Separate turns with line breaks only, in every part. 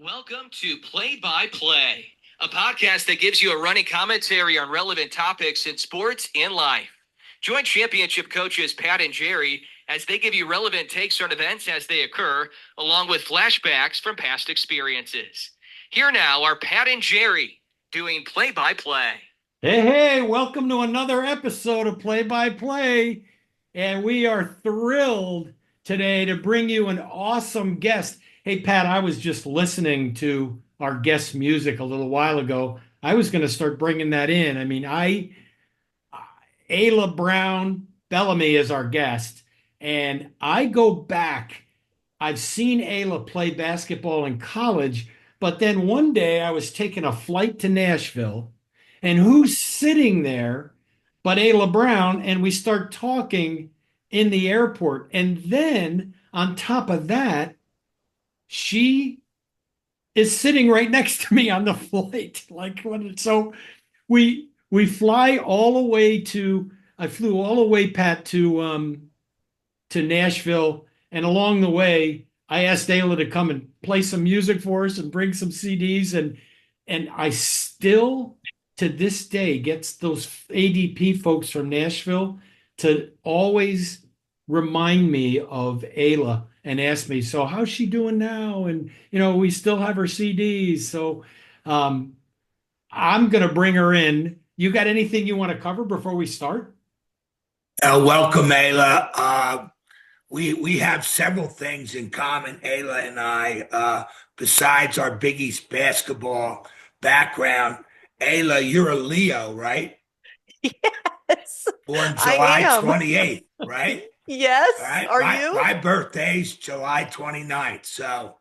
Welcome to Play by Play, a podcast that gives you a running commentary on relevant topics in sports and life. Join championship coaches Pat and Jerry as they give you relevant takes on events as they occur, along with flashbacks from past experiences. Here now are Pat and Jerry doing Play by Play.
Hey, welcome to another episode of Play by Play. And we are thrilled today to bring you an awesome guest. Hey, Pat, I was just listening to our guest music a little while ago. I was going to start bringing that in. Ayla Brown Bellamy is our guest. And I go back, I've seen Ayla play basketball in college, but then one day I was taking a flight to Nashville, and who's sitting there but Ayla Brown? And we start talking in the airport. And then on top of that, she is sitting right next to me on the flight. We fly all the way to I flew all the way, Pat, to Nashville, and along the way, I asked Ayla to come and play some music for us and bring some CDs, and I still to this day gets those ADP folks from Nashville to always remind me of Ayla and ask me, so how's she doing now? And we still have her CDs, so um, I'm gonna bring her in. You got anything you want to cover before we start?
Welcome, Ayla. We have several things in common, Ayla and I, besides our Big East basketball background. Ayla, you're a Leo, right?
Yes,
Born
I
July
am.
28th, right? All
Yes,
right.
are
My,
you?
my birthday's July 29th, so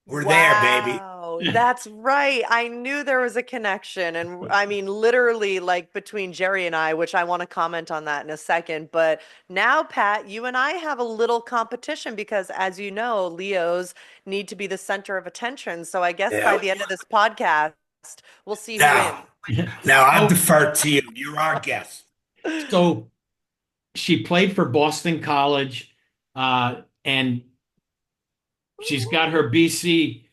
we're there, baby.
Wow, that's right. I knew there was a connection. And I mean, literally, like between Jerry and I, which I want to comment on that in a second. But now, Pat, you and I have a little competition because, as you know, Leos need to be the center of attention. So I guess by
Yeah.
the end of this podcast, we'll see who wins.
Now, now I
Oh,
defer to you. You're our guest.
so she played for Boston College, and she's got her BC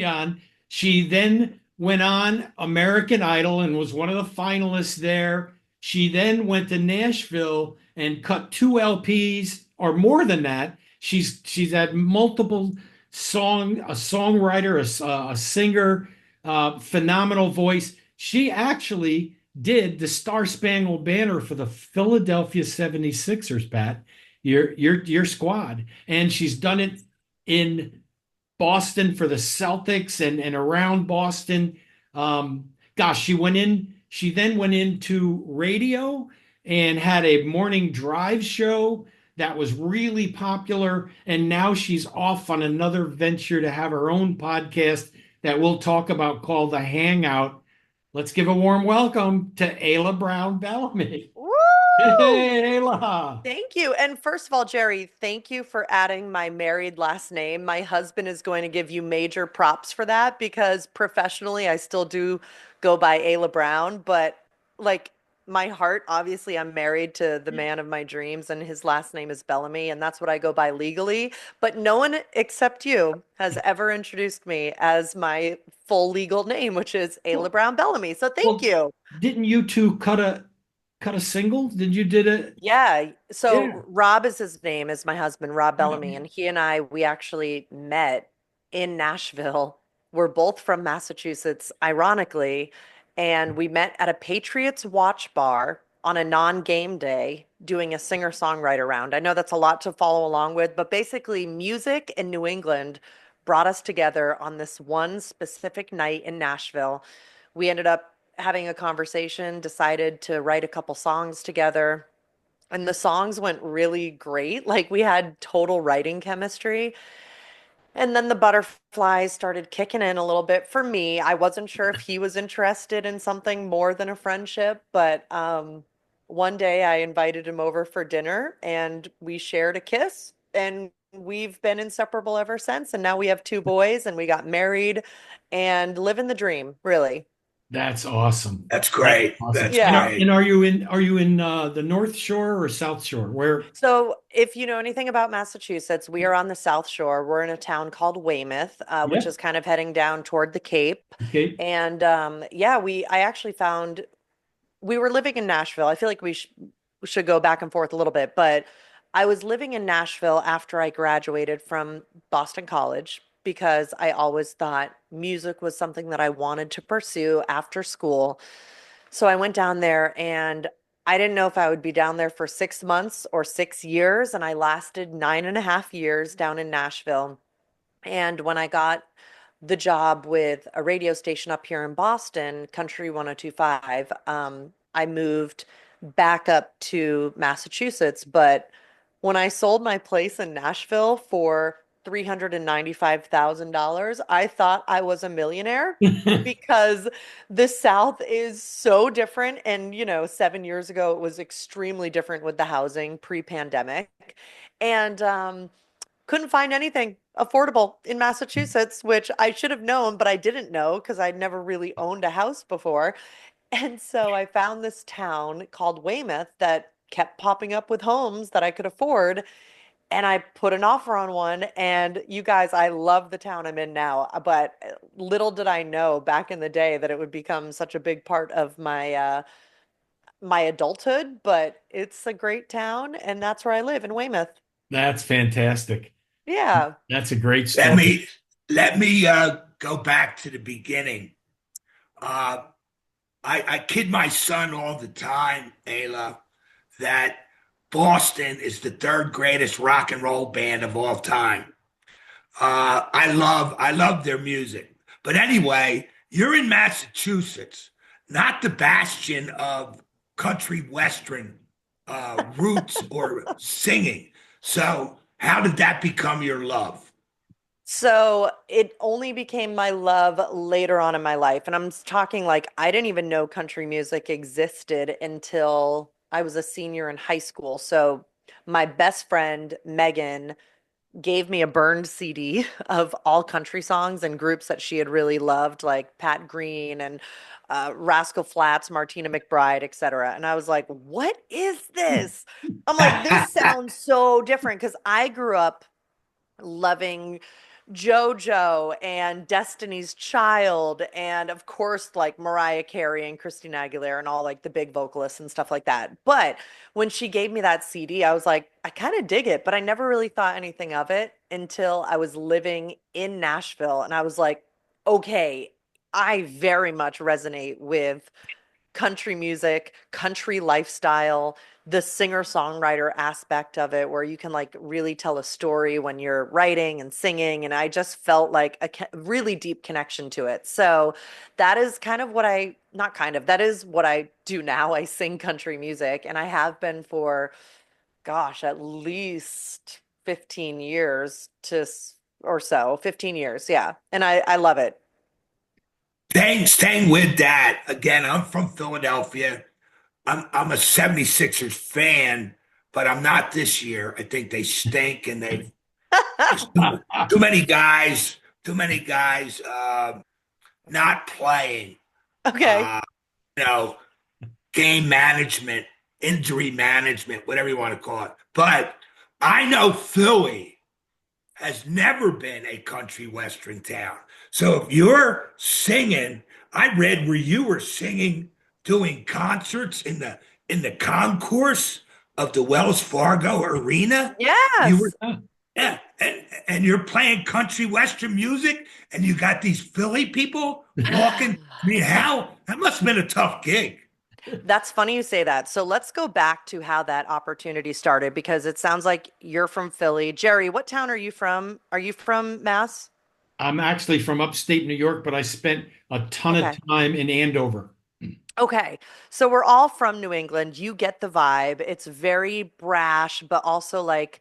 on. She then went on American Idol and was one of the finalists there. She then went to Nashville and cut two LPs or more than that. She's had multiple a songwriter, a singer, phenomenal voice. She actually did the Star Spangled Banner for the Philadelphia 76ers, Pat, your squad. And she's done it in Boston for the Celtics and around Boston. Gosh, she then went into radio and had a morning drive show that was really popular. And now she's off on another venture to have her own podcast that we'll talk about called The Hangout. Let's give a warm welcome to Ayla Brown Bellamy.
Woo!
Hey, Ayla.
Thank you. And first of all, Jerry, thank you for adding my married last name. My husband is going to give you major props for that because professionally, I still do go by Ayla Brown, but like my heart, obviously, I'm married to the man of my dreams, and his last name is Bellamy, and that's what I go by legally. But no one except you has ever introduced me as my full legal name, which is Ayla
Well,
Brown Bellamy. So thank
well,
you.
didn't you two cut a single? Did you did it?
Yeah.
Yeah.
So Rob is his name, is my husband, Rob
Yeah.
Bellamy. And he and I, we actually met in Nashville. We're both from Massachusetts, ironically. And we met at a Patriots watch bar on a non-game day doing a singer-songwriter round. I know that's a lot to follow along with, but basically music in New England brought us together on this one specific night in Nashville. We ended up having a conversation, decided to write a couple songs together. And the songs went really great. Like we had total writing chemistry. And then the butterflies started kicking in a little bit for me. I wasn't sure if he was interested in something more than a friendship, but one day I invited him over for dinner and we shared a kiss and we've been inseparable ever since. And now we have two boys and we got married and living the dream, really.
That's awesome.
That's
That's
great.
awesome.
That's
And
Yeah.
great.
are you in the North Shore or South Shore? Where?
So, if you know anything about Massachusetts, we are on the South Shore. We're in a town called Weymouth, which
Yeah.
is kind of heading down toward the Cape.
Okay.
And yeah, I actually found we were living in Nashville. I feel like we should go back and forth a little bit, but I was living in Nashville after I graduated from Boston College because I always thought music was something that I wanted to pursue after school. So I went down there and I didn't know if I would be down there for 6 months or 6 years. And I lasted 9.5 years down in Nashville. And when I got the job with a radio station up here in Boston, Country 1025, I moved back up to Massachusetts. But when I sold my place in Nashville for $395,000, I thought I was a millionaire because the South is so different. And, 7 years ago, it was extremely different with the housing pre-pandemic. And couldn't find anything affordable in Massachusetts, which I should have known, but I didn't know because I'd never really owned a house before. And so I found this town called Weymouth that kept popping up with homes that I could afford. And I put an offer on one. And you guys, I love the town I'm in now. But little did I know back in the day that it would become such a big part of my adulthood. But it's a great town, and that's where I live in Weymouth.
That's fantastic.
Yeah.
That's a great
Let
story.
me let me go back to the beginning. Uh, I kid my son all the time, Ayla, that Boston is the third greatest rock and roll band of all time. I love their music. But anyway, you're in Massachusetts, not the bastion of country western roots or singing. So how did that become your love?
So it only became my love later on in my life. And I'm talking like I didn't even know country music existed until I was a senior in high school. So my best friend, Megan, gave me a burned CD of all country songs and groups that she had really loved, like Pat Green and Rascal Flatts, Martina McBride, etc. And I was like, what is this? I'm like, this sounds so different because I grew up loving JoJo and Destiny's Child, and of course, like Mariah Carey and Christina Aguilera and all like the big vocalists and stuff like that. But when she gave me that CD, I was like, I kind of dig it, but I never really thought anything of it until I was living in Nashville. And I was like, okay, I very much resonate with country music, country lifestyle, the singer-songwriter aspect of it, where you can like really tell a story when you're writing and singing. And I just felt like a really deep connection to it. So that is kind of not kind of, that is what I do now. I sing country music, and I have been for, gosh, at least 15 years or so, 15 years. Yeah. And I love it.
Staying with that, again, I'm from Philadelphia. I'm a 76ers fan, but I'm not this year. I think they stink and they've just too many guys not playing.
Okay.
Uh, you know, game management, injury management, whatever you want to call it. But I know Philly has never been a country western town. So if you're singing, I read where you were singing, doing concerts in the concourse of the Wells Fargo Arena. You were
Yes.
yeah, and you're playing country western music, and you got these Philly people walking. I mean, how that must have been a tough gig.
That's funny you say that. So let's go back to how that opportunity started because it sounds like you're from Philly. Jerry, what town are you from? Are you from Mass?
I'm actually from upstate New York, but I spent a ton of
Okay.
time in Andover.
Okay. So we're all from New England. You get the vibe. It's very brash, but also like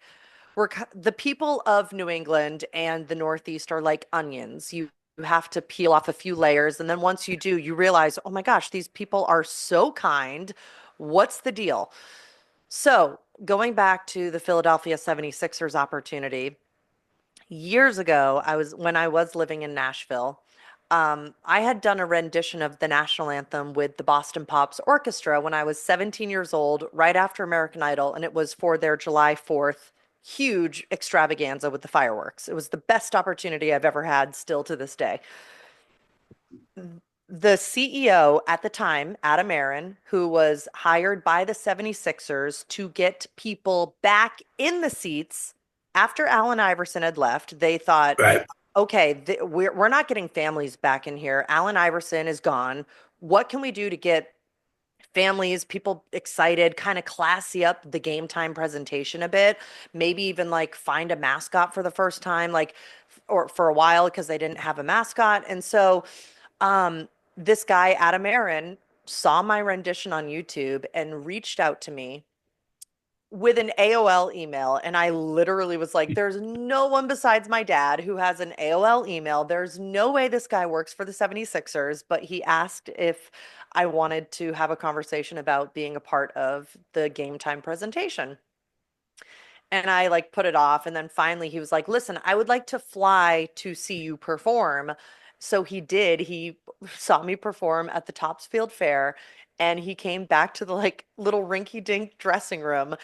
the people of New England and the Northeast are like onions. You have to peel off a few layers. And then once you do, you realize, oh my gosh, these people are so kind. What's the deal? So, going back to the Philadelphia 76ers opportunity, years ago, when I was living in Nashville, I had done a rendition of the national anthem with the Boston Pops Orchestra when I was 17 years old, right after American Idol, and it was for their July 4th huge extravaganza with the fireworks. It was the best opportunity I've ever had, still to this day. The CEO at the time, Adam Aaron, who was hired by the 76ers to get people back in the seats after Allen Iverson had left, they thought,
Right.
okay, we're not getting families back in here. Allen Iverson is gone. What can we do to get families, people excited, kind of classy up the game time presentation a bit? Maybe even like find a mascot for the first time, like, or for a while because they didn't have a mascot. And so, this guy, Adam Aaron, saw my rendition on YouTube and reached out to me with an AOL email. And I literally was like, there's no one besides my dad who has an AOL email. There's no way this guy works for the 76ers. But he asked if I wanted to have a conversation about being a part of the game time presentation. And I like put it off. And then finally he was like, listen, I would like to fly to see you perform. So he did. He saw me perform at the Topsfield Fair, and he came back to the like little rinky dink dressing room,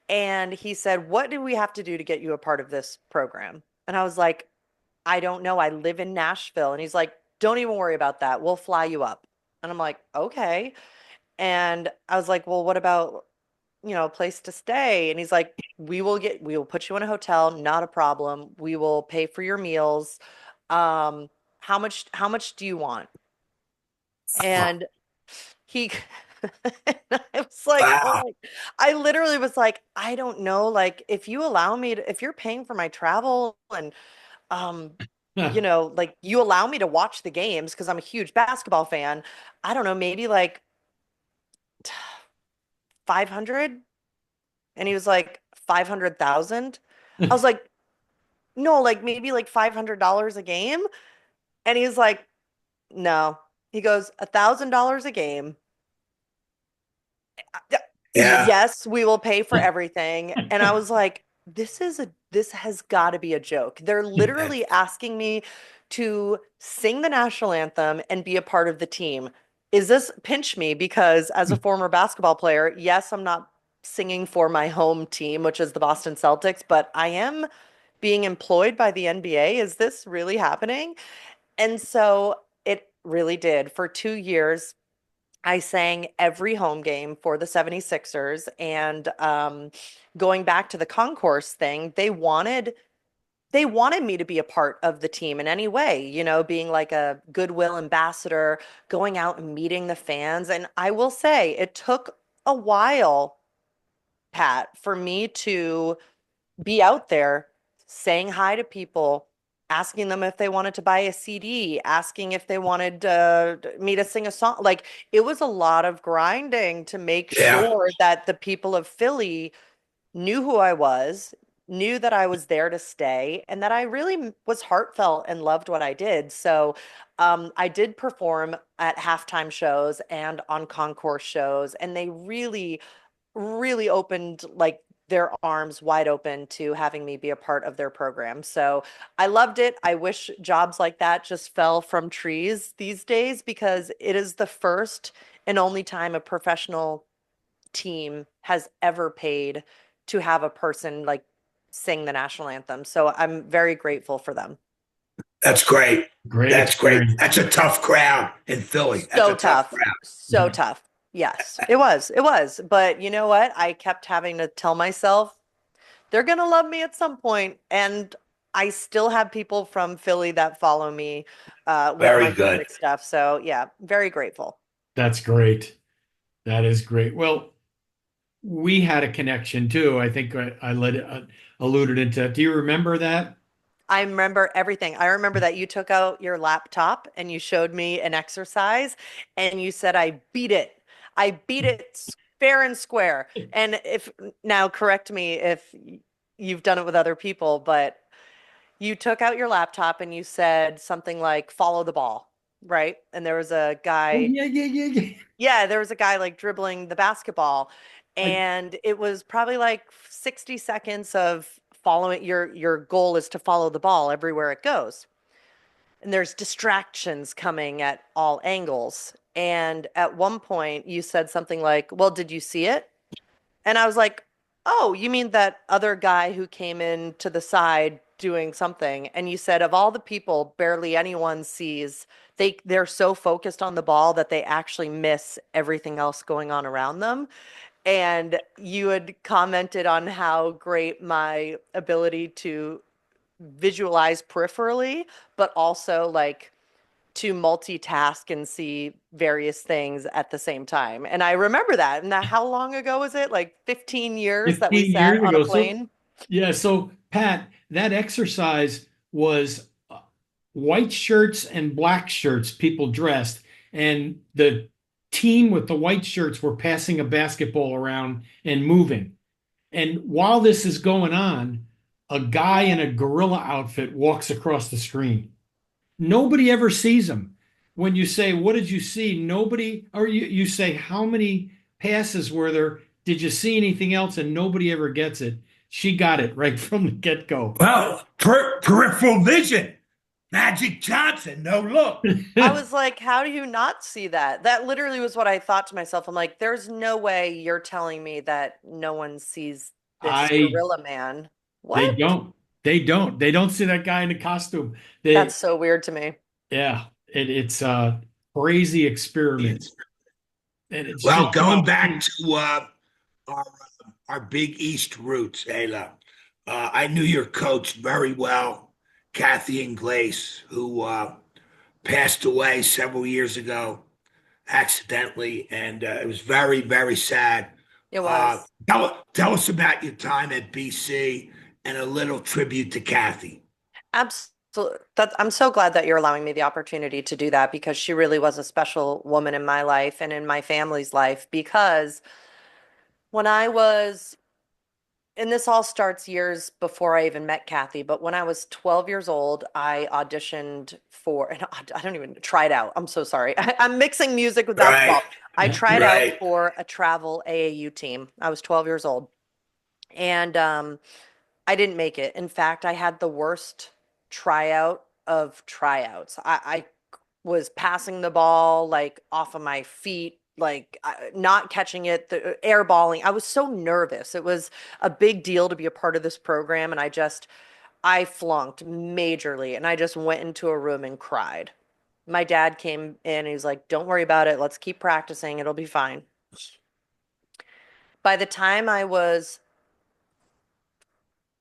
and he said, what do we have to do to get you a part of this program? And I was like, I don't know. I live in Nashville. And he's like, don't even worry about that. We'll fly you up. And I'm like, okay. And I was like, well, what about, a place to stay? And he's like, we will put you in a hotel, not a problem. We will pay for your meals. Um, how much do you want? And he and I was like, oh
Wow.
my, I literally was like, I don't know, like if you allow me to, if you're paying for my travel and um like you allow me to watch the games because I'm a huge basketball fan, I don't know, maybe like 500. And he was like, 500,000. I was like, no, like maybe like $500 a game. And he's like, no. He goes, $1,000 a game.
Yeah.
Yes, we will pay for everything. And I was like, this has got to be a joke. They're literally
That's,
asking me to sing the national anthem and be a part of the team. Is this pinch me? Because as a former basketball player, yes, I'm not singing for my home team, which is the Boston Celtics, but I am being employed by the NBA. Is this really happening? And so it really did. For 2 years, I sang every home game for the 76ers. And going back to the concourse thing, they wanted me to be a part of the team in any way, being like a goodwill ambassador, going out and meeting the fans. And I will say it took a while, Pat, for me to be out there saying hi to people, asking them if they wanted to buy a CD, asking if they wanted me to sing a song. Like it was a lot of grinding to make
yeah.
sure that the people of Philly knew who I was, knew that I was there to stay, and that I really was heartfelt and loved what I did. So I did perform at halftime shows and on concourse shows, and they really really opened like their arms wide open to having me be a part of their program. So I loved it. I wish jobs like that just fell from trees these days because it is the first and only time a professional team has ever paid to have a person like sing the national anthem. So I'm very grateful for them.
That's great.
Great
That's great.
experience.
That's a tough crowd in Philly. That's
So
a tough
tough.
crowd.
So tough. Yes, it was. It was. But you know what? I kept having to tell myself they're going to love me at some point. And I still have people from Philly that follow me with my
Very good.
music stuff. So, yeah, very grateful.
That's great. That is great. Well, we had a connection too. I think alluded into. Do you remember that?
I remember everything. I remember that you took out your laptop and you showed me an exercise and you said, I beat it. I beat it fair and square. And if now correct me if you've done it with other people, but you took out your laptop and you said something like follow the ball, right? And there was a
Oh
guy,
yeah, yeah, yeah, yeah.
yeah, there was a guy like dribbling the basketball,
I,
and it was probably like 60 seconds of following. Your goal is to follow the ball everywhere it goes. and there's distractions coming at all angles. And at one point, you said something like, "Well, did you see it?" And I was like, "Oh, you mean that other guy who came in to the side doing something?" And you said, "Of all the people, barely anyone sees. They're so focused on the ball that they actually miss everything else going on around them." And you had commented on how great my ability to visualize peripherally, but also like to multitask and see various things at the same time. And I remember that. And that, how long ago was it? Like 15 years that we
15
sat
years
on a
ago. So,
plane?
yeah. So, Pat, that exercise was white shirts and black shirts, people dressed, and the team with the white shirts were passing a basketball around and moving. And while this is going on, a guy in a gorilla outfit walks across the screen. Nobody ever sees him. When you say, "What did you see?" Nobody, or you say, "How many passes were there? Did you see anything else?" And nobody ever gets it. She got it right from the get-go.
Well, peripheral vision. Magic Johnson, no look.
I was like, how do you not see that? That literally was what I thought to myself. I'm like, there's no way you're telling me that no one sees this
I,
gorilla man.
they
What?
don't, they don't see that guy in the costume.
That's
They,
so weird to me.
yeah, it's a crazy experiment. And it's
Well,
just
going
about,
back to our Big East roots, Ayla. I knew your coach very well, Kathy Inglace, who passed away several years ago accidentally, and it was very, very sad.
It was.
Tell us about your time at BC and a little tribute to Kathy.
Absolutely. I'm so glad that you're allowing me the opportunity to do that because she really was a special woman in my life and in my family's life. Because when I was, and this all starts years before I even met Kathy, but when I was 12 years old, I auditioned for, and I don't even tried out. I'm so sorry. I'm mixing music with
Right,
basketball. I tried out
right.
for a travel AAU team. I was 12 years old. And I didn't make it. In fact, I had the worst tryout of tryouts. I was passing the ball like off of my feet, like not catching it, the airballing. I was so nervous. It was a big deal to be a part of this program, and I flunked majorly, and I just went into a room and cried. My dad came in and he was like, "Don't worry about it. Let's keep practicing. It'll be fine." By the time I was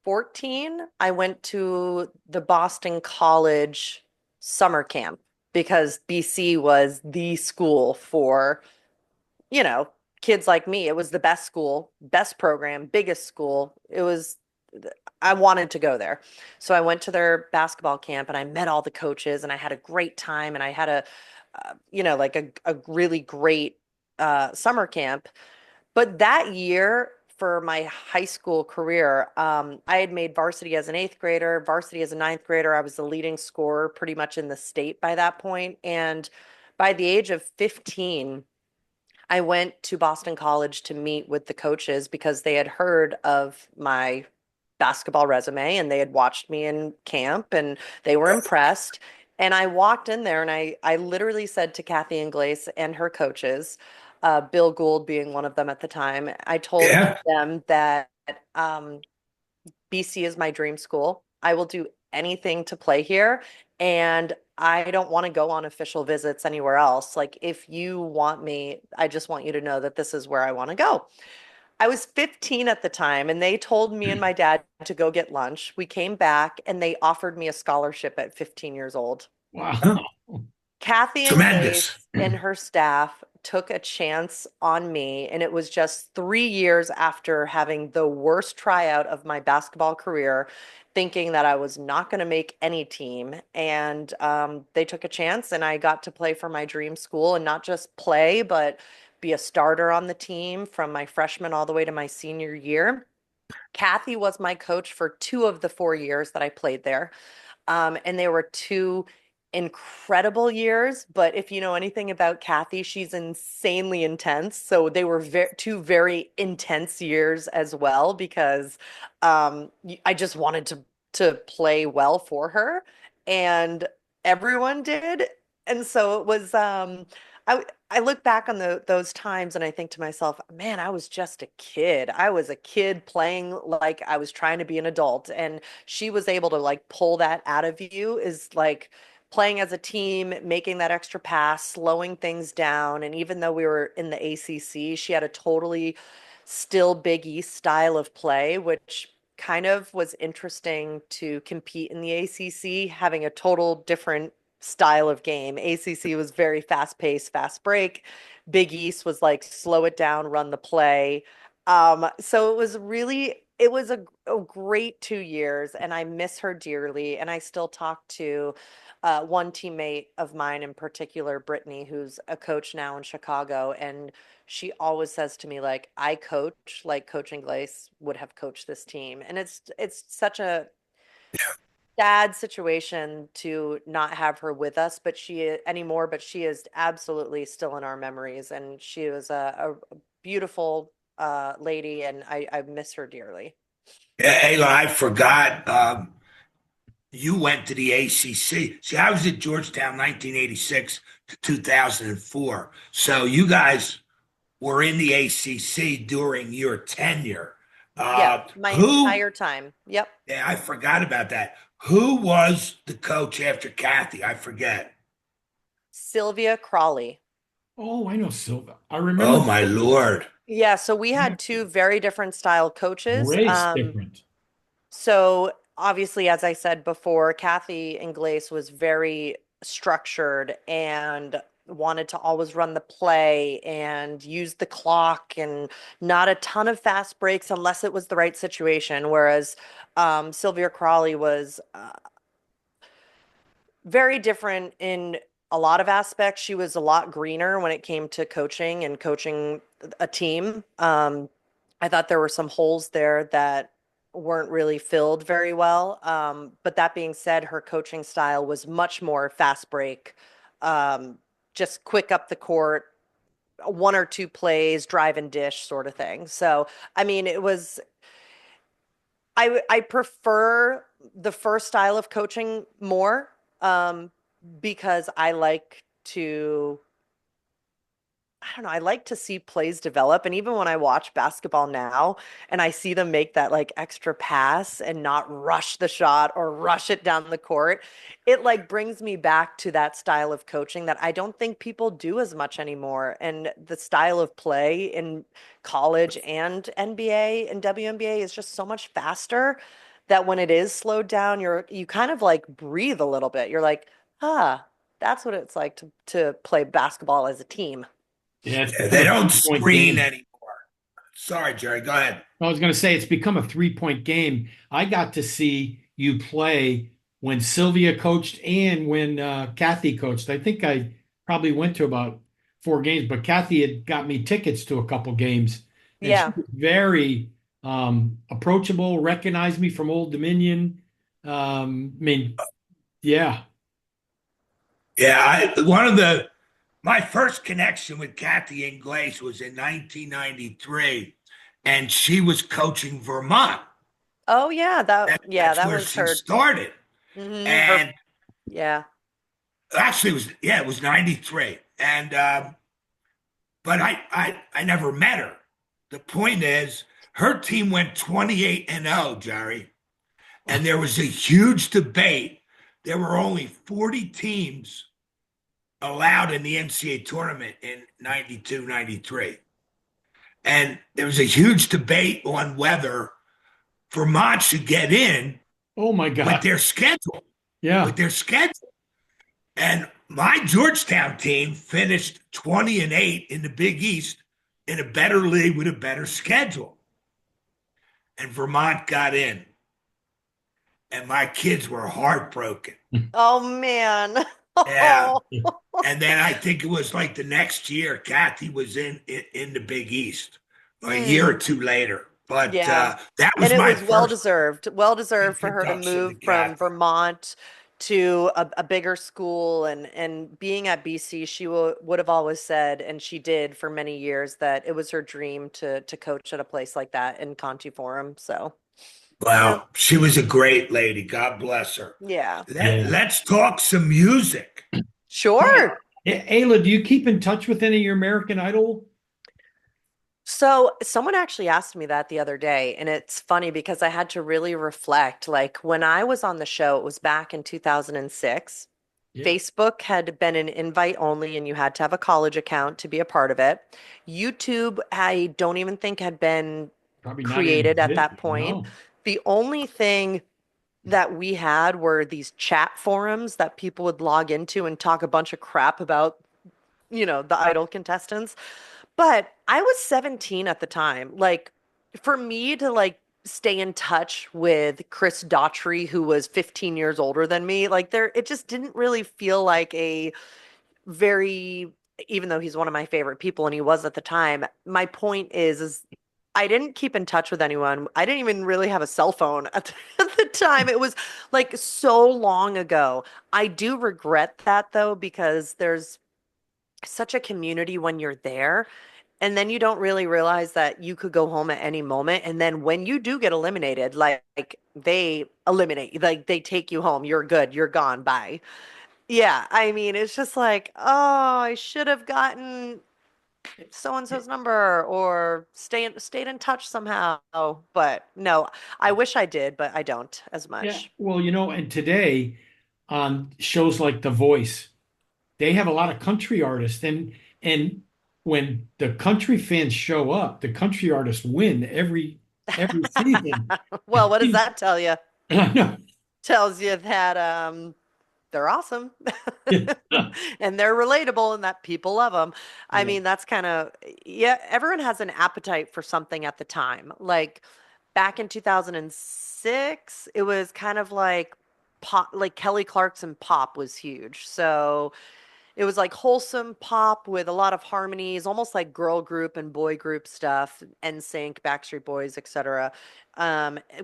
14, I went to the Boston College summer camp because BC was the school for, you know, kids like me. It was the best school, best program, biggest school. I wanted to go there. So I went to their basketball camp and I met all the coaches and I had a great time and I had like a really great summer camp. But that year, for my high school career, I had made varsity as an eighth grader, varsity as a ninth grader. I was the leading scorer pretty much in the state by that point. And by the age of 15, I went to Boston College to meet with the coaches because they had heard of my basketball resume and they had watched me in camp and they were impressed. And I walked in there and I literally said to Kathy Inglace and her coaches, Bill Gould being one of them at the time, I told
Yeah.
them that um, BC is my dream school. I will do anything to play here. And I don't want to go on official visits anywhere else. Like, if you want me, I just want you to know that this is where I want to go. I was 15 at the time, and they told me and my dad to go get lunch. We came back, and they offered me a scholarship at 15 years old.
wow.
Kathy and
Tremendous.
Glaze and her staff took a chance on me, and it was just 3 years after having the worst tryout of my basketball career, thinking that I was not going to make any team. And they took a chance, and I got to play for my dream school and not just play, but be a starter on the team from my freshman all the way to my senior year. Kathy was my coach for 2 of the 4 years that I played there. And they were two incredible years. But if you know anything about Kathy, she's insanely intense. So they were two very intense years as well because I just wanted to play well for her. And everyone did. And so it was I look back on those times and I think to myself, man, I was just a kid. I was a kid playing like I was trying to be an adult. And she was able to like pull that out of you is like playing as a team, making that extra pass, slowing things down. And even though we were in the ACC, she had a totally still Big East style of play, which kind of was interesting to compete in the ACC, having a total different style of game. ACC was very fast paced, fast break. Big East was like slow it down, run the play. So it was a great 2 years, and I miss her dearly. And I still talk to one teammate of mine in particular, Brittany, who's a coach now in Chicago, and she always says to me, like, I coach like Coach Ingles would have coached this team. And it's such a sad situation to not have her with us, but anymore, but she is absolutely still in our memories. And she was a beautiful lady, and I miss her dearly.
Yeah, Ayla, I forgot. You went to the ACC. See, I was at Georgetown 1986 to 2004. So you guys were in the ACC during your tenure.
Yeah, my
Who,
entire time. Yep.
yeah, I forgot about that. Who was the coach after Kathy? I forget.
Sylvia Crawley.
Oh, I know Silva. I remember
Oh, my Lord.
Yeah, so we had two very different style coaches.
race different.
So obviously, as I said before, Kathy Ingles was very structured and wanted to always run the play and use the clock and not a ton of fast breaks unless it was the right situation. Whereas Sylvia Crawley was very different in a lot of aspects. She was a lot greener when it came to coaching and coaching a team. I thought there were some holes there that weren't really filled very well. But that being said, her coaching style was much more fast break, just quick up the court, one or two plays, drive and dish sort of thing. So, I mean, I prefer the first style of coaching more, because I like to I don't know, I like to see plays develop. And even when I watch basketball now and I see them make that like extra pass and not rush the shot or rush it down the court, it like brings me back to that style of coaching that I don't think people do as much anymore. And the style of play in college and NBA and WNBA is just so much faster that when it is slowed down, you kind of like breathe a little bit. You're like, ah, that's what it's like to play basketball as a team.
Yeah, it's
Yeah,
become
they
a
don't
3 point
screen
game.
anymore. Sorry, Jerry. Go ahead.
I was going to say it's become a 3 point game. I got to see you play when Sylvia coached and when Kathy coached. I think I probably went to about 4 games, but Kathy had got me tickets to a couple games, and she
Yeah.
was very approachable. Recognized me from Old Dominion. I mean, yeah.
Yeah, my first connection with Kathy Ingles was in 1993, and she was coaching Vermont.
Oh yeah,
That's
that
where
was
she
her.
started.
Her.
And
Yeah.
actually, it was 93. And but I never met her. The point is, her team went 28-0, Jerry, and there was a huge debate. There were only 40 teams allowed in the NCAA tournament in 92, 93. And there was a huge debate on whether Vermont should get in
Oh my
with
God.
their schedule, with
Yeah.
their schedule. And my Georgetown team finished 20-8 in the Big East in a better league with a better schedule. And Vermont got in. And my kids were heartbroken.
Oh man.
Yeah.
Oh.
And then I think it was like the next year, Kathy was in the Big East a year or
Mm,
two later. But
yeah.
that
And
was
it
my
was well
first
deserved. Well deserved for her to
introduction to
move from
Kathy.
Vermont to a bigger school, and being at BC, she would have always said, and she did for many years, that it was her dream to coach at a place like that in Conti Forum. So
Well, she was a great lady. God bless her.
Yeah.
Yeah.
Let's talk some music.
Sure.
Ayla, do you keep in touch with any of your American Idol?
So, someone actually asked me that the other day, and it's funny because I had to really reflect. Like when I was on the show, it was back in 2006.
Yeah,
Facebook had been an invite only, and you had to have a college account to be a part of it. YouTube, I don't even think had been
probably not in
created at that
existence.
point.
No.
The only thing that we had were these chat forums that people would log into and talk a bunch of crap about, the idol contestants. But I was 17 at the time. Like for me to stay in touch with Chris Daughtry, who was 15 years older than me, like there it just didn't really feel like a very, even though he's one of my favorite people and he was at the time. My point is I didn't keep in touch with anyone. I didn't even really have a cell phone at at the time. It was like so long ago. I do regret that though, because there's such a community when you're there. And then you don't really realize that you could go home at any moment. And then when you do get eliminated, like they eliminate you, like they take you home. You're good. You're gone. Bye. Yeah. I mean, it's just like, oh, I should have gotten so and so's number or stayed in touch somehow. But no, I wish I did, but I don't as
Yeah.
much.
Well, and today on shows like The Voice, they have a lot of country artists, and when the country fans show up, the country artists win every season.
Well, what does that tell you?
I know.
Tells you that they're awesome and they're relatable and that people love them. I
Yeah.
mean, that's kind of, yeah, everyone has an appetite for something at the time. Like back in 2006, it was kind of like pop, like Kelly Clarkson pop was huge. So it was like wholesome pop with a lot of harmonies, almost like girl group and boy group stuff, NSYNC, Backstreet Boys, etc.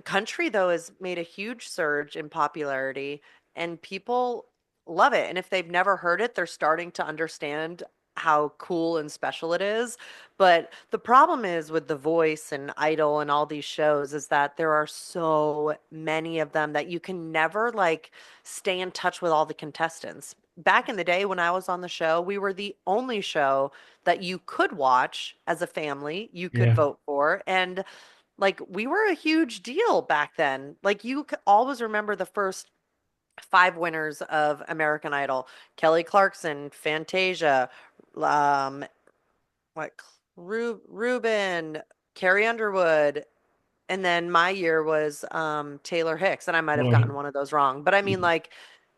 Country though has made a huge surge in popularity, and people love it. And if they've never heard it, they're starting to understand how cool and special it is. But the problem is with The Voice and Idol and all these shows is that there are so many of them that you can never stay in touch with all the contestants. Back in the day when I was on the show, we were the only show that you could watch as a family, you could
Yeah.
vote for, and like we were a huge deal back then. Like you could always remember the first five winners of American Idol: Kelly Clarkson, Fantasia, um, what Ruben, Carrie Underwood, and then my year was Taylor Hicks, and I might have
Oh,
gotten one of those wrong. But I mean, like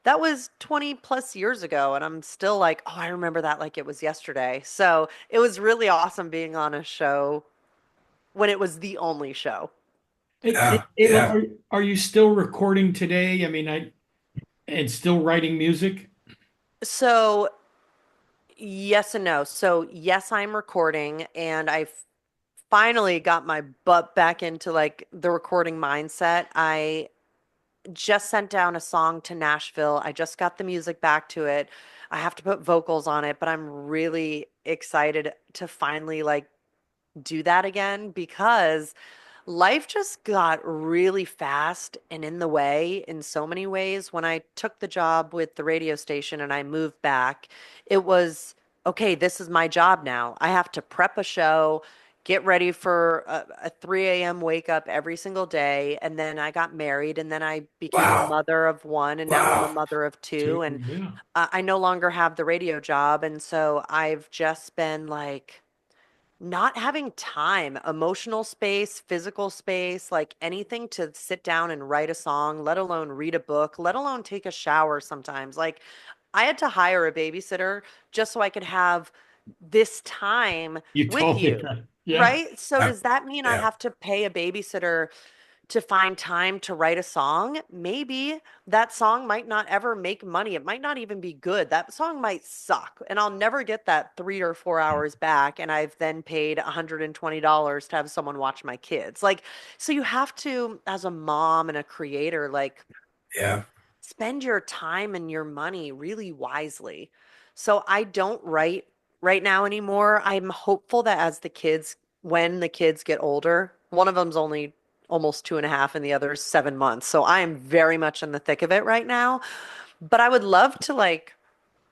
that was 20 plus years ago, and I'm still like, oh, I remember that like it was yesterday. So it was really awesome being on a show when it was the only show.
Hey,
Yeah,
Ayla,
yeah.
are you still recording today? I mean, and still writing music?
So yes and no. So yes, I'm recording, and I finally got my butt back into like the recording mindset. I just sent down a song to Nashville. I just got the music back to it. I have to put vocals on it, but I'm really excited to finally do that again because life just got really fast and in the way in so many ways. When I took the job with the radio station and I moved back, it was okay, this is my job now. I have to prep a show, get ready for a 3 a.m. wake up every single day. And then I got married, and then I became a
Wow.
mother of one, and now I'm a
Wow.
mother of two. And
Yeah.
I no longer have the radio job. And so I've just been like, not having time, emotional space, physical space, like anything to sit down and write a song, let alone read a book, let alone take a shower sometimes. Like I had to hire a babysitter just so I could have this time
You
with
told me
you.
that. Yeah.
Right? So
Yeah.
does that mean I
Yeah.
have to pay a babysitter to find time to write a song? Maybe that song might not ever make money. It might not even be good. That song might suck, and I'll never get that 3 or 4 hours back. And I've then paid $120 to have someone watch my kids. Like, so you have to, as a mom and a creator, like
Yeah.
spend your time and your money really wisely. So I don't write right now anymore. I'm hopeful that as when the kids get older, one of them's only almost 2.5, and the other 7 months. So I am very much in the thick of it right now. But I would love to like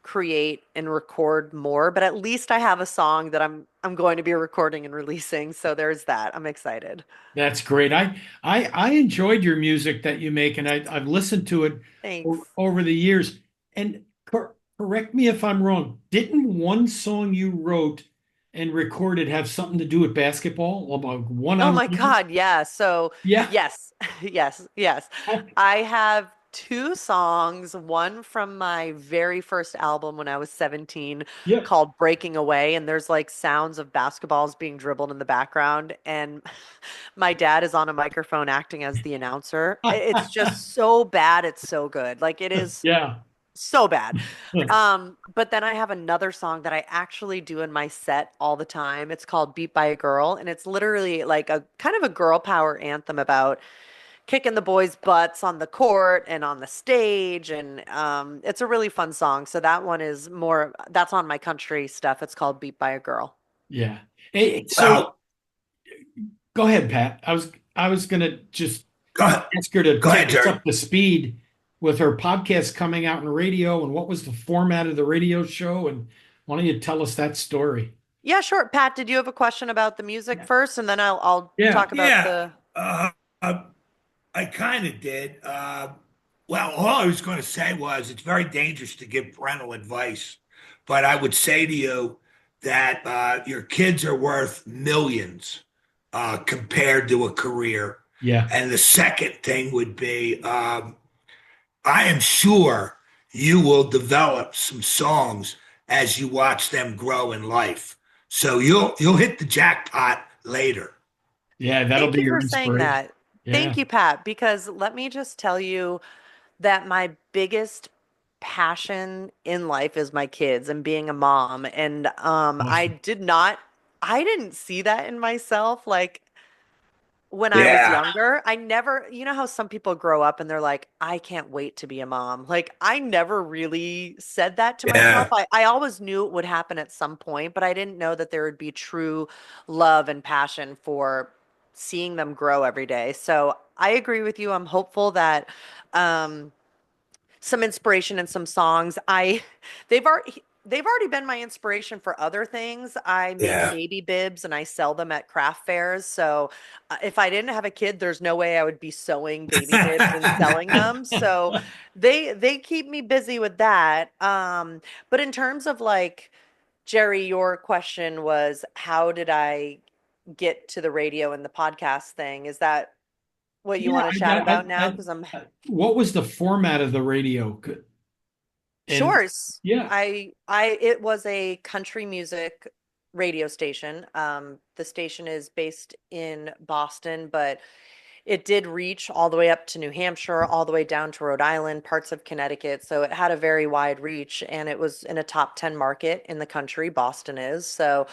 create and record more, but at least I have a song that I'm going to be recording and releasing. So there's that. I'm excited.
That's great. I enjoyed your music that you make, and I've listened to it
Thanks.
over the years. And correct me if I'm wrong. Didn't one song you wrote and recorded have something to do with basketball? About one
Oh
on
my
one?
God, yeah. So,
Yeah.
yes, yes, yes. I have two songs, one from my very first album when I was 17
Yeah.
called Breaking Away, and there's like sounds of basketballs being dribbled in the background, and my dad is on a microphone acting as the announcer. It's just so bad, it's so good. Like it is
Yeah.
so bad. But then I have another song that I actually do in my set all the time. It's called Beat by a Girl, and it's literally like a kind of a girl power anthem about kicking the boys' butts on the court and on the stage. And it's a really fun song. So that one is more, that's on my country stuff. It's called Beat by a Girl.
Yeah. So
Well,
go ahead, Pat. I was gonna just
go ahead,
ask her to
go ahead,
take us
Jerry.
up to speed with her podcast coming out in radio and what was the format of the radio show, and why don't you tell us that story?
Yeah, sure. Pat, did you have a question about the music first? And then I'll
Yeah.
talk about
Yeah,
the.
uh, I kind of did. Well, all I was going to say was it's very dangerous to give parental advice, but I would say to you that your kids are worth millions compared to a career.
Yeah.
And the second thing would be I am sure you will develop some songs as you watch them grow in life. So you'll hit the jackpot later.
Yeah, that'll
Thank
be
you
your
for saying
inspiration.
that. Thank
Yeah.
you, Pat, because let me just tell you that my biggest passion in life is my kids and being a mom. And
Awesome.
I didn't see that in myself. Like when I was
Yeah,
younger, I never, you know how some people grow up and they're like, I can't wait to be a mom. Like I never really said that to myself.
yeah,
I always knew it would happen at some point, but I didn't know that there would be true love and passion for seeing them grow every day. So I agree with you. I'm hopeful that um, some inspiration and some songs. They've already been my inspiration for other things. I make
yeah.
baby bibs and I sell them at craft fairs. So if I didn't have a kid, there's no way I would be sewing baby bibs and selling them. So they keep me busy with that. But in terms of like Jerry, your question was how did I get to the radio and the podcast thing? Is that what you
Yeah.
want to chat about now? Because I'm
What was the format of the radio? And
Sure.
yeah.
It was a country music radio station. The station is based in Boston, but it did reach all the way up to New Hampshire, all the way down to Rhode Island, parts of Connecticut. So it had a very wide reach and it was in a top 10 market in the country. Boston is. So,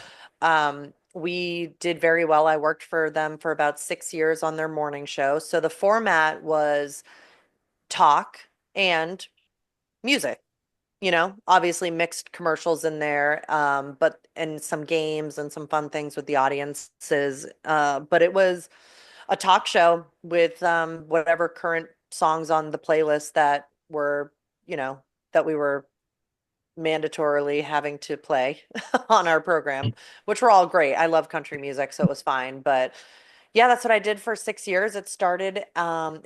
we did very well. I worked for them for about 6 years on their morning show. So the format was talk and music, obviously mixed commercials in there, but and some games and some fun things with the audiences. But it was a talk show with whatever current songs on the playlist that were, that we were mandatorily having to play on our program, which were all great. I love country music, so it was fine. But yeah, that's what I did for 6 years. It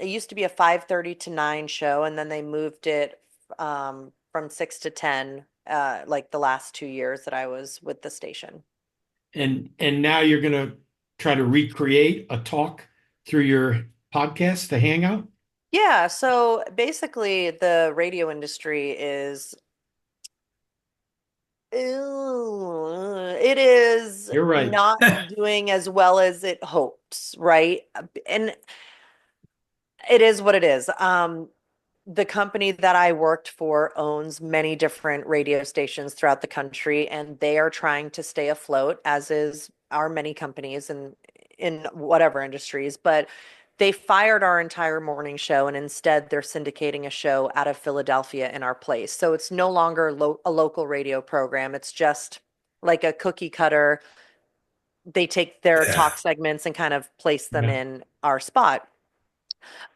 used to be a 5:30 to 9 show, and then they moved it from 6 to 10, like the last 2 years that I was with the station.
And now you're gonna try to recreate a talk through your podcast, the Hangout.
Yeah, so basically the radio industry is it is
You're right.
not doing as well as it hopes, right? And it is what it is. The company that I worked for owns many different radio stations throughout the country, and they are trying to stay afloat, as is our many companies in whatever industries. But they fired our entire morning show, and instead they're syndicating a show out of Philadelphia in our place. So it's no longer a local radio program. It's just like a cookie cutter. They take their
Yeah.
talk segments and kind of place them
Yeah.
in our spot.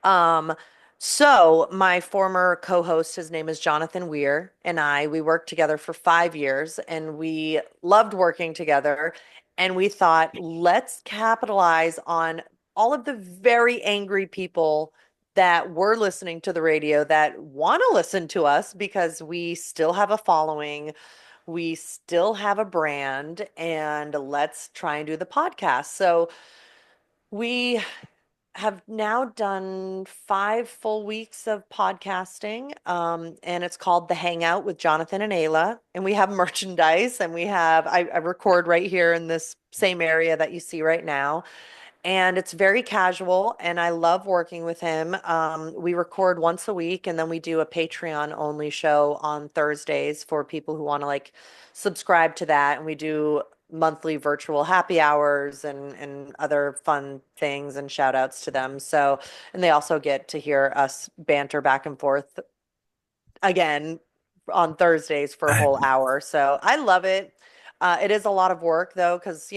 Um, so my former co-host, his name is Jonathan Weir, and we worked together for 5 years and we loved working together. And we thought, let's capitalize on all of the very angry people that were listening to the radio that want to listen to us because we still have a following, we still have a brand, and let's try and do the podcast. So we have now done 5 full weeks of podcasting, and it's called The Hangout with Jonathan and Ayla. And we have merchandise, and I record right here in this same area that you see right now. And it's very casual, and I love working with him. We record once a week, and then we do a Patreon only show on Thursdays for people who want to like subscribe to that. And we do monthly virtual happy hours and other fun things and shout outs to them. So, and they also get to hear us banter back and forth again on Thursdays for a
I,
whole hour. So I love it. It is a lot of work though, because,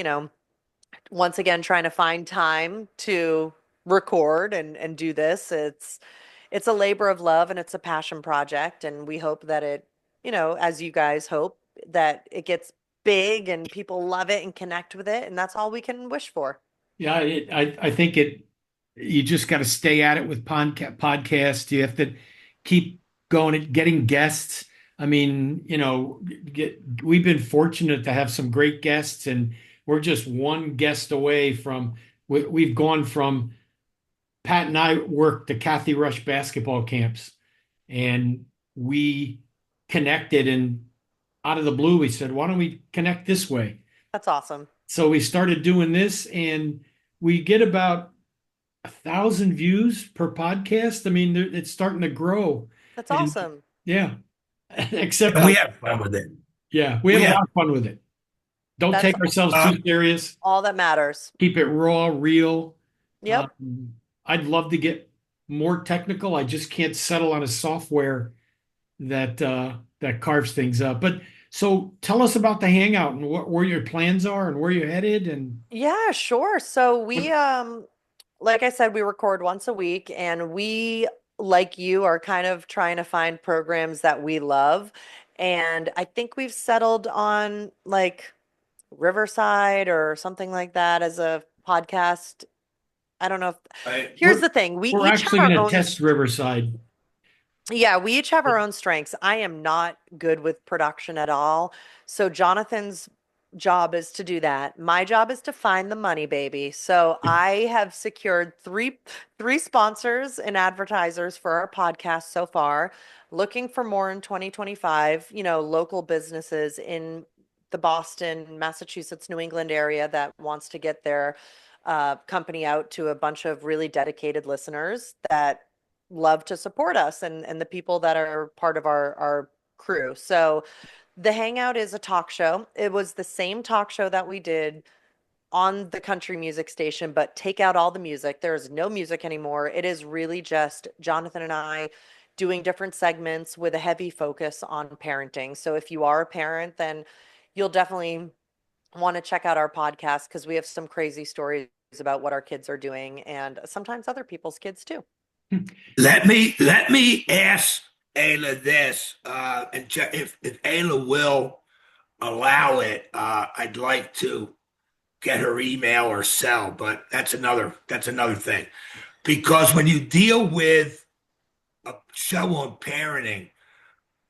once again, trying to find time to record and do this. It's a labor of love and it's a passion project. And we hope that it, as you guys hope, that it gets big and people love it and connect with it. And that's all we can wish for.
Yeah, I think you just got to stay at it with podcasts. You have to keep going and getting guests. I mean, we've been fortunate to have some great guests, and we're just one guest away from, we've gone from, Pat and I worked the Kathy Rush basketball camps, and we connected, and out of the blue, we said, why don't we connect this way?
That's awesome.
So we started doing this, and we get about 1,000 views per podcast. I mean, it's starting to grow.
That's
And
awesome.
yeah, except
and we have fun with it.
yeah, we have a lot of fun with it. Don't
That's
take ourselves too serious.
all that matters.
Keep it raw, real.
Yep.
I'd love to get more technical. I just can't settle on a software that carves things up. But so tell us about the Hangout and where your plans are and where you're headed. And
Yeah, sure. So we like I said, we record once a week, and we, like you, are kind of trying to find programs that we love. And I think we've settled on like Riverside or something like that as a podcast. I don't know if here's the thing. We
we're
each
actually
have our
going to
own.
test Riverside.
Yeah, we each have our own strengths. I am not good with production at all. So Jonathan's job is to do that. My job is to find the money, baby. So I have secured three sponsors and advertisers for our podcast so far. Looking for more in 2025, local businesses in the Boston, Massachusetts, New England area that wants to get their company out to a bunch of really dedicated listeners that love to support us and the people that are part of our crew. So the Hangout is a talk show. It was the same talk show that we did on the country music station, but take out all the music. There's no music anymore. It is really just Jonathan and I doing different segments with a heavy focus on parenting. So if you are a parent, then you'll definitely want to check out our podcast because we have some crazy stories about what our kids are doing and sometimes other people's kids too.
Let me ask Ayla this, and if Ayla will allow it, I'd like to get her email or cell, but that's another thing. Because when you deal with a show on parenting,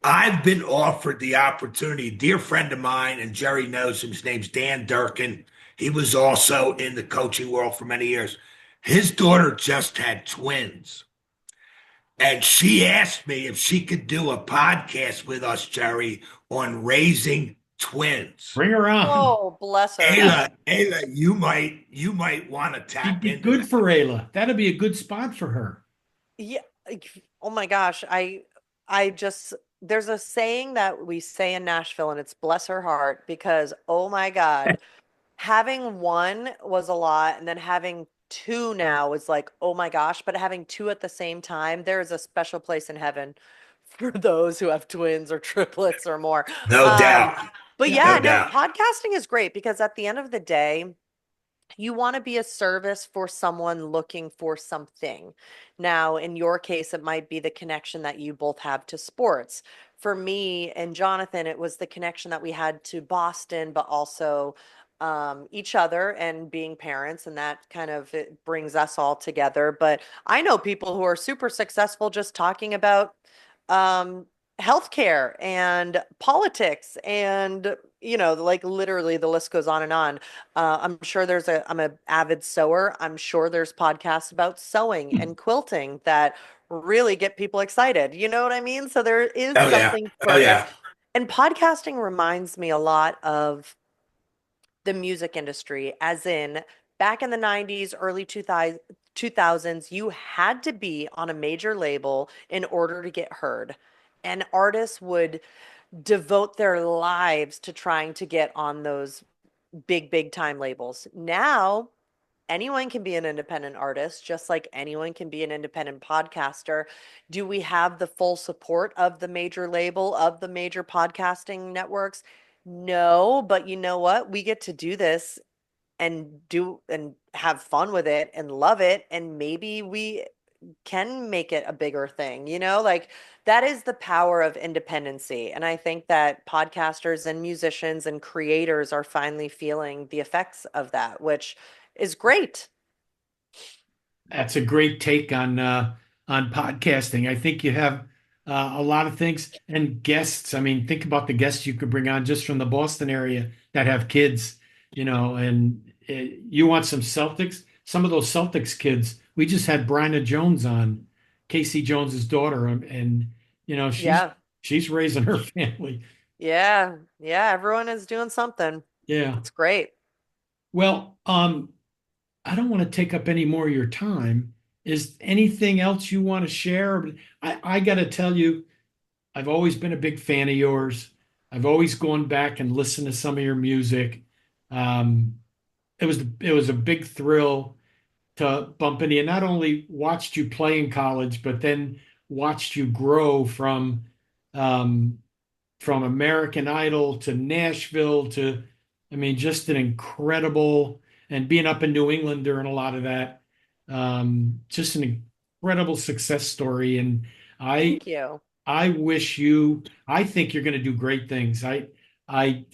I've been offered the opportunity. A dear friend of mine, and Jerry knows him, his name's Dan Durkin. He was also in the coaching world for many years. His daughter just had twins. And she asked me if she could do a podcast with us, Jerry, on raising twins.
Bring her on.
Oh, bless her.
Ayla, you might want to
She'd
tap
be
into
good
that.
for Ayla. That'd be a good spot for her.
Yeah. Oh my gosh. I just, there's a saying that we say in Nashville, and it's bless her heart, because oh my God, having one was a lot, and then having two now is like, oh my gosh, but having two at the same time, there is a special place in heaven for those who have twins or triplets or more.
No doubt.
But
Yeah,
yeah,
no
no,
doubt.
podcasting is great because at the end of the day, you want to be a service for someone looking for something. Now, in your case, it might be the connection that you both have to sports. For me and Jonathan, it was the connection that we had to Boston, but also each other and being parents, and that kind of it brings us all together. But I know people who are super successful just talking about um, healthcare and politics and like literally the list goes on and on. I'm sure I'm an avid sewer. I'm sure there's podcasts about sewing and quilting that really get people excited. You know what I mean? So there is
Oh yeah.
something
Oh
for
yeah.
and podcasting reminds me a lot of the music industry, as in back in the 90s, early 2000s, you had to be on a major label in order to get heard. And artists would devote their lives to trying to get on those big time labels. Now, anyone can be an independent artist, just like anyone can be an independent podcaster. Do we have the full support of the major label, of the major podcasting networks? No, but you know what? We get to do this and do and have fun with it and love it. And maybe we can make it a bigger thing, like that is the power of independency. And I think that podcasters and musicians and creators are finally feeling the effects of that, which is great.
That's a great take on podcasting. I think you have a lot of things and guests. I mean, think about the guests you could bring on just from the Boston area that have kids, and you want some Celtics. Some of those Celtics kids. We just had Bryna Jones on, Casey Jones's daughter, and she's
Yeah.
she's raising her family.
Yeah. Yeah. Everyone is doing something.
Yeah.
It's great.
Well, I don't want to take up any more of your time. Is anything else you want to share? I got to tell you, I've always been a big fan of yours. I've always gone back and listened to some of your music. Um, it was a big thrill to bump into you. Not only watched you play in college, but then watched you grow um, from American Idol to Nashville to, I mean, just an incredible, and being up in New England during a lot of that, just an incredible success story. And I,
Thank you.
I wish you, I think you're going to do great things. I, I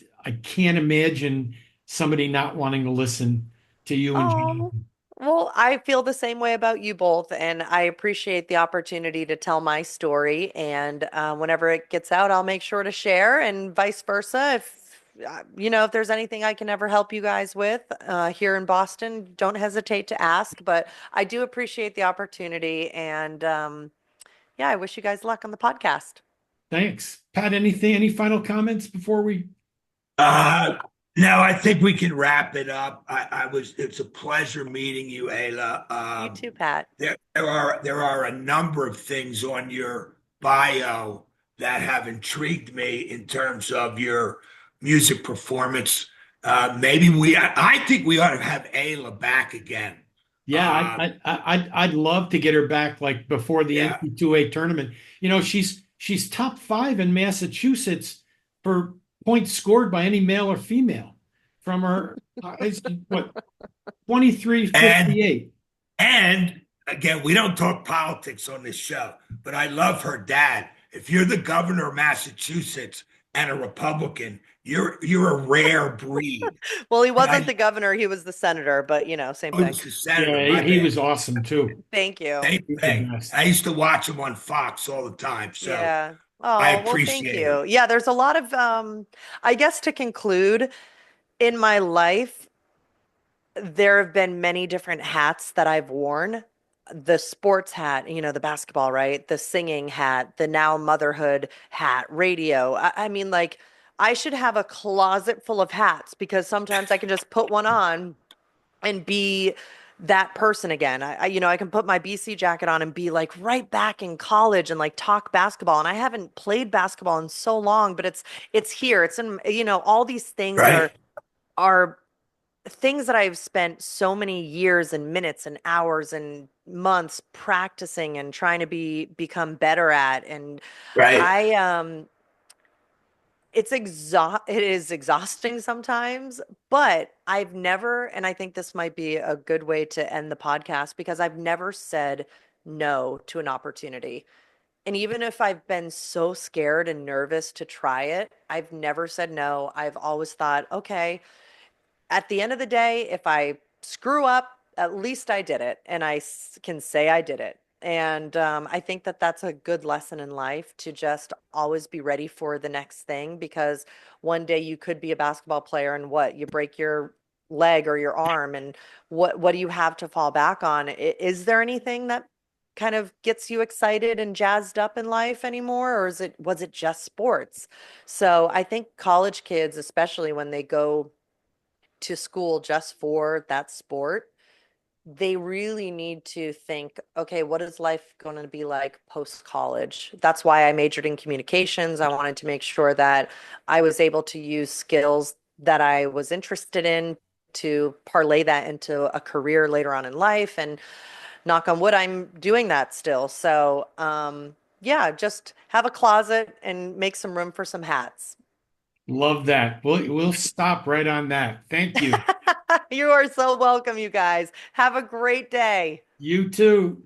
can't imagine somebody not wanting to listen to you and
Oh,
Jonathan.
well, I feel the same way about you both, and I appreciate the opportunity to tell my story. And whenever it gets out, I'll make sure to share, and vice versa. If there's anything I can ever help you guys with here in Boston, don't hesitate to ask. But I do appreciate the opportunity, and yeah, I wish you guys luck on the podcast.
Thanks. Pat, anything, any final comments before we?
Uh, no, I think we can wrap it up. It's a pleasure meeting you, Ayla.
You too, Pat.
There are a number of things on your bio that have intrigued me in terms of your music performance. Maybe I think we ought to have Ayla back again.
Yeah,
Uh,
I'd love to get her back like before the
yeah,
NC2A tournament. She's top five in Massachusetts for points scored by any male or female from her it's what
and
23-58.
And again, we don't talk politics on this show, but I love her dad. If you're the governor of Massachusetts and a Republican, you're a rare breed.
Well, he
And
wasn't the governor, he was the senator, but same
I
thing.
was the senator,
Yeah,
my
he
bad.
was awesome too.
Thank you.
Same
He's the
thing.
best.
I used to watch him on Fox all the time, so
Yeah.
I
Oh, well, thank
appreciate it.
you. Yeah, there's a lot of I guess to conclude, in my life, there have been many different hats that I've worn. The sports hat, the basketball, right? The singing hat, the now motherhood hat, radio. I mean, like, I should have a closet full of hats because sometimes I can just put one on and be that person again. I can put my BC jacket on and be like right back in college and like talk basketball. And I haven't played basketball in so long, but it's here. It's in, all these things
Right,
are things that I've spent so many years and minutes and hours and months practicing and trying to become better at. And
right.
I it is exhausting sometimes, but I've never, and I think this might be a good way to end the podcast because I've never said no to an opportunity. And even if I've been so scared and nervous to try it, I've never said no. I've always thought, okay, at the end of the day, if I screw up, at least I did it and can say I did it. And I think that that's a good lesson in life to just always be ready for the next thing because one day you could be a basketball player and what you break your leg or your arm and what do you have to fall back on? Is there anything that kind of gets you excited and jazzed up in life anymore, or was it just sports? So I think college kids, especially when they go to school just for that sport, they really need to think, okay, what is life going to be like post college? That's why I majored in communications. I wanted to make sure that I was able to use skills that I was interested in to parlay that into a career later on in life. And knock on wood, I'm doing that still. So, yeah, just have a closet and make some room for some hats.
Love that. We'll stop right on that. Thank you.
You are so welcome, you guys. Have a great day.
You too.